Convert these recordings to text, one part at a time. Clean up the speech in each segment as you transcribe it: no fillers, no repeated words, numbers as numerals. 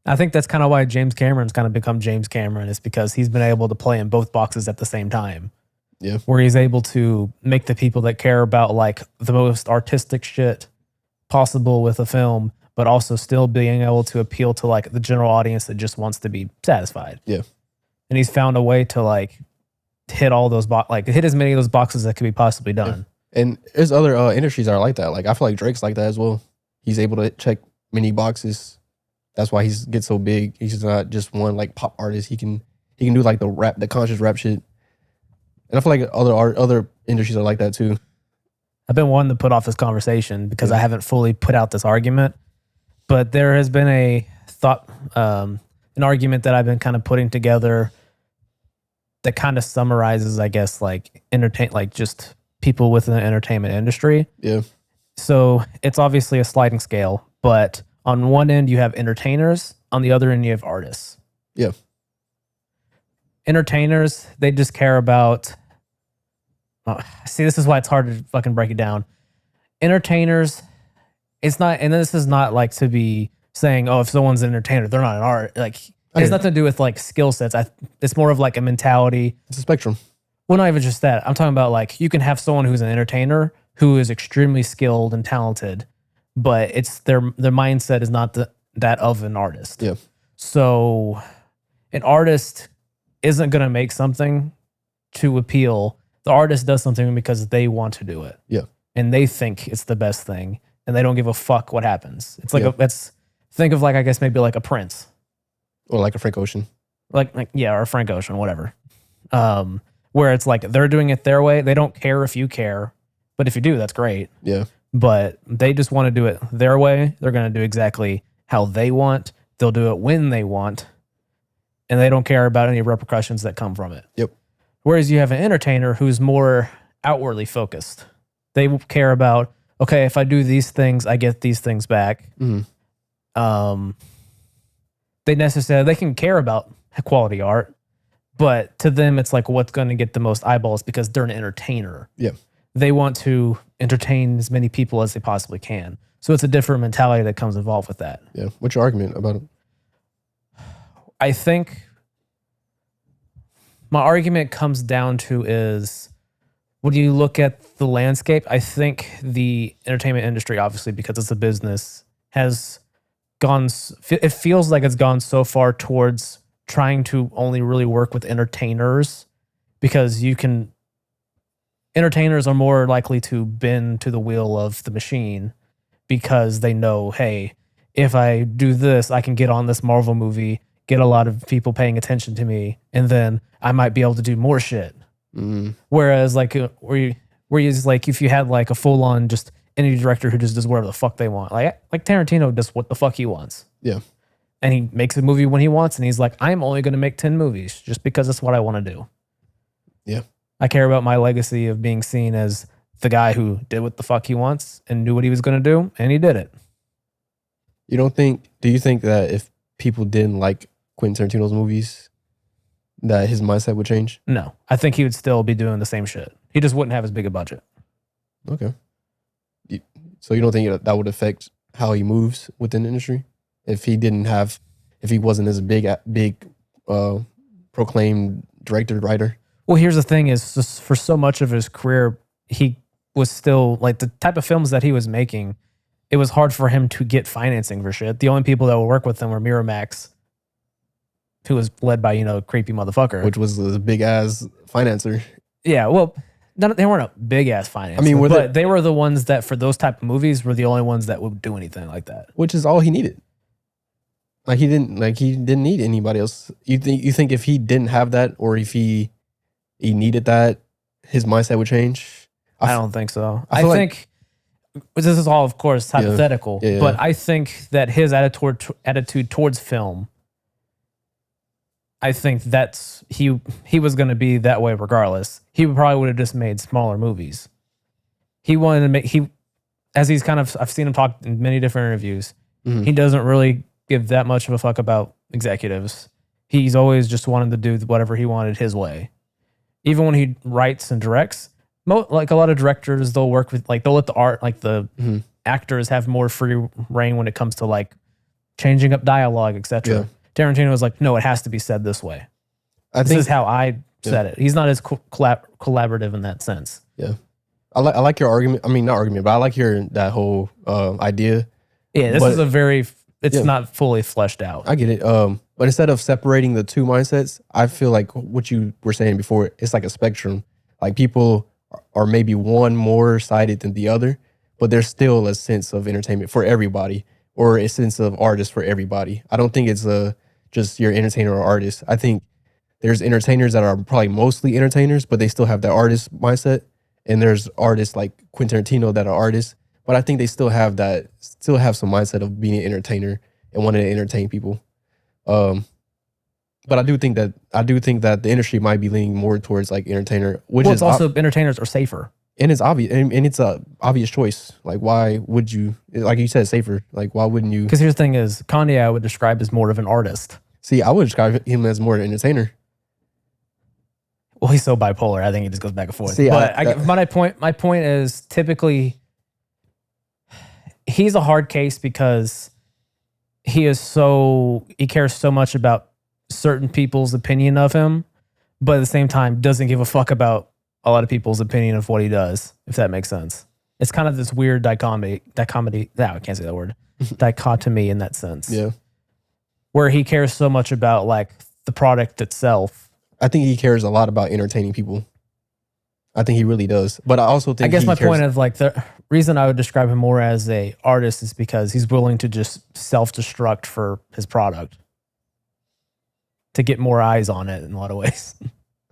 I think that's kind of why James Cameron's kind of become James Cameron, is because he's been able to play in both boxes at the same time. Yeah. Where he's able to make the people that care about like the most artistic shit possible with a film, but also still being able to appeal to like the general audience that just wants to be satisfied. Yeah. And he's found a way to like hit all those hit as many of those boxes that could be possibly done. Yeah. And there's other industries that are like that. Like I feel like Drake's like that as well. He's able to check many boxes. That's why he's gets so big. He's not just one like pop artist. He can do like the conscious rap shit. And I feel like other industries are like that too. I've been wanting to put off this conversation because I haven't fully put out this argument, but there has been an argument that I've been kind of putting together that kind of summarizes, I guess, like just people within the entertainment industry. Yeah. So it's obviously a sliding scale, but on one end you have entertainers, on the other end you have artists. Yeah. Entertainers, they just care about. See, this is why it's hard to fucking break it down. Entertainers, it's not, and this is not like to be saying, oh, if someone's an entertainer, they're not an art. Like, it has nothing to do with like skill sets. It's more of like a mentality. It's a spectrum. Well, not even just that. I'm talking about like you can have someone who's an entertainer who is extremely skilled and talented, but it's their mindset is not that of an artist. Yeah. So an artist isn't going to make something to appeal. The artist does something because they want to do it. Yeah. And they think it's the best thing and they don't give a fuck what happens. It's like, think of like, I guess maybe like a Prince. Or like a Frank Ocean. Or a Frank Ocean, whatever. Where it's like, they're doing it their way. They don't care if you care, but if you do, that's great. Yeah. But they just want to do it their way. They're going to do exactly how they want. They'll do it when they want. And they don't care about any repercussions that come from it. Yep. Whereas you have an entertainer who's more outwardly focused. They care about, okay, if I do these things, I get these things back. Mm-hmm. They can care about quality art, but to them, it's like what's going to get the most eyeballs because they're an entertainer. Yeah. They want to entertain as many people as they possibly can. So it's a different mentality that comes involved with that. Yeah. What's your argument about it? I think my argument comes down to is when you look at the landscape, I think the entertainment industry, obviously, because it's a business, has gone, it feels like it's gone so far towards trying to only really work with entertainers because entertainers are more likely to bend to the wheel of the machine because they know, hey, if I do this, I can get on this Marvel movie, get a lot of people paying attention to me, and then I might be able to do more shit. Mm. Whereas like whereas like if you had like a full on just any director who just does whatever the fuck they want, like Tarantino does what the fuck he wants. Yeah. And he makes a movie when he wants, and he's like, I'm only going to make 10 movies just because that's what I want to do. Yeah. I care about my legacy of being seen as the guy who did what the fuck he wants and knew what he was going to do, and he did it. Do you think that if people didn't like Quentin Tarantino's movies, that his mindset would change? No. I think he would still be doing the same shit. He just wouldn't have as big a budget. Okay. So you don't think that would affect how he moves within the industry? If he wasn't as big proclaimed director, writer? Well, here's the thing is just for so much of his career, he was still like the type of films that he was making, it was hard for him to get financing for shit. The only people that would work with him were Miramax, who was led by, creepy motherfucker. Which was a big ass financer. Yeah, well, they weren't a big ass financer. I mean, but they were the ones that for those type of movies were the only ones that would do anything like that. Which is all he needed. He didn't need anybody else. You think if he didn't have that, or if he needed that, his mindset would change? I don't think so. I think this is all, of course, hypothetical, yeah. But I think that his attitude towards film, I think that's he was going to be that way regardless. He probably would have just made smaller movies. He wanted to make I've seen him talk in many different interviews. Mm-hmm. He doesn't really give that much of a fuck about executives. He's always just wanted to do whatever he wanted his way. Even when he writes and directs, like a lot of directors, they'll work with they'll let the art, the actors have more free reign when it comes to changing up dialogue, etc. Yeah. Tarantino was like, no, it has to be said this way. I This think is how I said it. He's not as collaborative in that sense. yeah. I like your argument. I mean, not argument, but I like your that whole idea. Yeah, this But- is a very. It's Yeah. not fully fleshed out. I get it. But instead of separating the two mindsets, I feel like what you were saying before, it's like a spectrum. Like people are maybe one more sided than the other, but there's still a sense of entertainment for everybody, or a sense of artist for everybody. I don't think it's just your entertainer or artist. I think there's entertainers that are probably mostly entertainers, but they still have that artist mindset. And there's artists like Quentin Tarantino that are artists, but I think they still have some mindset of being an entertainer and wanting to entertain people. But I do think that the industry might be leaning more towards like entertainer, which Well, is it's also entertainers are safer. and it's obvious, and it's a obvious choice. Like, why would you? Like you said, safer. Like, why wouldn't you? Because here's the thing: is Kanye I would describe as more of an artist. See, I would describe him as more an entertainer. Well, he's so bipolar. I think he just goes back and forth. See, but my point is typically he's a hard case because he cares so much about certain people's opinion of him, but at the same time doesn't give a fuck about a lot of people's opinion of what he does, if that makes sense. It's kind of this weird dichotomy. I can't say that word. Dichotomy in that sense. Yeah, Where he cares so much about like the product itself. I think he cares a lot about entertaining people. I think he really does. But I also think I guess my point of like the reason I would describe him more as a artist is because he's willing to just self-destruct for his product to get more eyes on it in a lot of ways.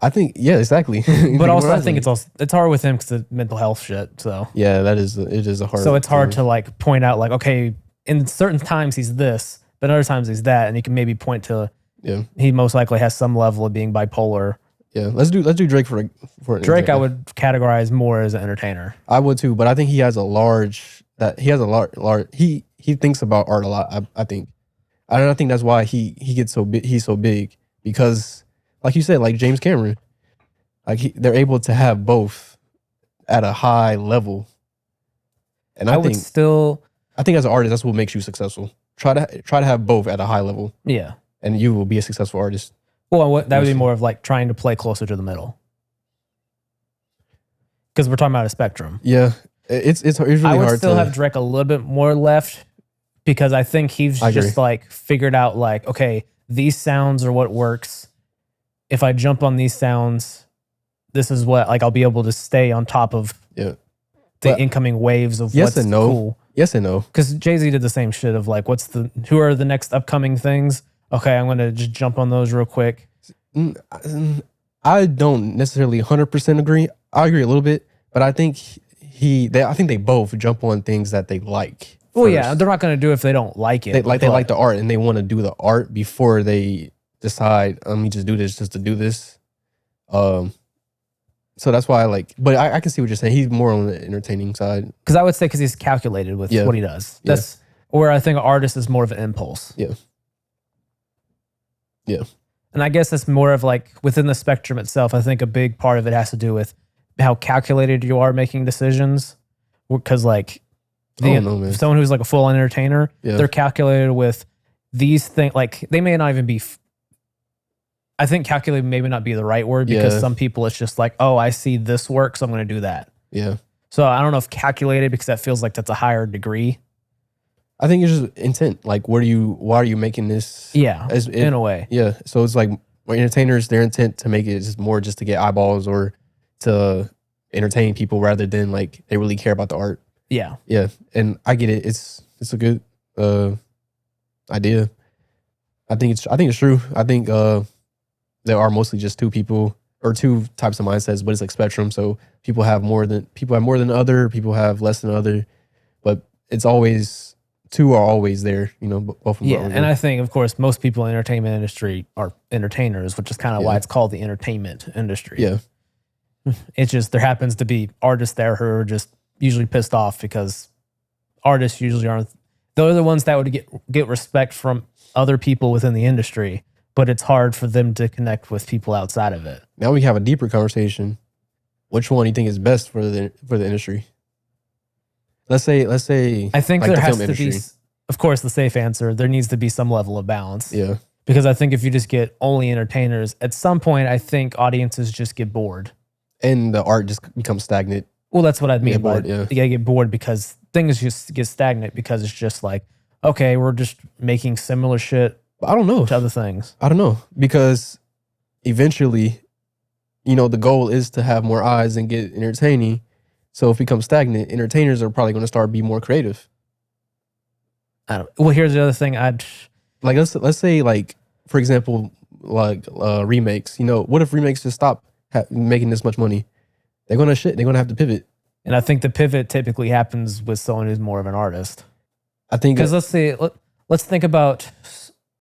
I think exactly. But also I think it's hard with him because of mental health shit. So yeah, it is a hard. so it's hard to like point out like, okay, in certain times he's this, but other times he's that, and you can maybe point to he most likely has some level of being bipolar. Yeah, let's do Drake for Drake. I would categorize more as an entertainer. I would too, but I think he has a large he thinks about art a lot. I think, and I think that's why he gets so big. He's so big because, like you said, like James Cameron, like they're able to have both at a high level. And I think as an artist, that's what makes you successful. Try to have both at a high level. Yeah. And you will be a successful artist. Well, that would be more of like trying to play closer to the middle. Because we're talking about a spectrum. Yeah. It's really hard. I would still have Drake a little bit more left because I think he's just like figured out like, okay, these sounds are what works. If I jump on these sounds, this is what like I'll be able to stay on top of the incoming waves of what's cool. Yes and no. Because Jay-Z did the same shit of like, who are the next upcoming things? Okay, I'm going to just jump on those real quick. I don't necessarily 100% agree. I agree a little bit, but I think I think they both jump on things that they like. Well, first. yeah, they're not going to do it if they don't like it. They like the art and they want to do the art before they decide, let me just do this just to do this. So that's why but I can see what you're saying. He's more on the entertaining side. Because I would say because he's calculated with what he does. That's where I think an artist is more of an impulse. Yeah. Yeah. And I guess it's more of like within the spectrum itself, I think a big part of it has to do with how calculated you are making decisions. Because like someone who's like a full entertainer, they're calculated with these things. Like they may not even be, I think calculated maybe not be the right word because some people it's just like, oh, I see this work, so I'm going to do that. Yeah. So I don't know if calculated because that feels like that's a higher degree. I think it's just intent. Like, why are you making this? Yeah, in a way. Yeah. So it's like entertainers, their intent to make it is more just to get eyeballs or to entertain people rather than like they really care about the art. Yeah. Yeah. And I get it. It's a good idea. I think it's true. I think there are mostly just two people or two types of mindsets, but it's like spectrum. So people have more than other, people have less than other, but it's always two are always there, both of them. Yeah, and I think, of course, most people in the entertainment industry are entertainers, which is kind of why it's called the entertainment industry. Yeah. It's just there happens to be artists there who are just usually pissed off because artists usually aren't. They're the ones that would get respect from other people within the industry, but it's hard for them to connect with people outside of it. Now we have a deeper conversation. Which one do you think is best for the industry? Let's say I think like there the has film to be. industry. of course, the safe answer, there needs to be some level of balance. Yeah. Because I think if you just get only entertainers, at some point, I think audiences just get bored. And the art just becomes stagnant. Well, that's what I mean. Get bored, by yeah. You gotta get bored because things just get stagnant because it's just like, okay, we're just making similar shit But I don't know. to other things. I don't know. Because eventually, the goal is to have more eyes and get entertaining. So if it becomes stagnant, entertainers are probably going to start being more creative. Well, here's the other thing. Like let's say, like, for example, like remakes. What if remakes just stop making this much money? They're gonna have to pivot. And I think the pivot typically happens with someone who's more of an artist. I think Because let's think about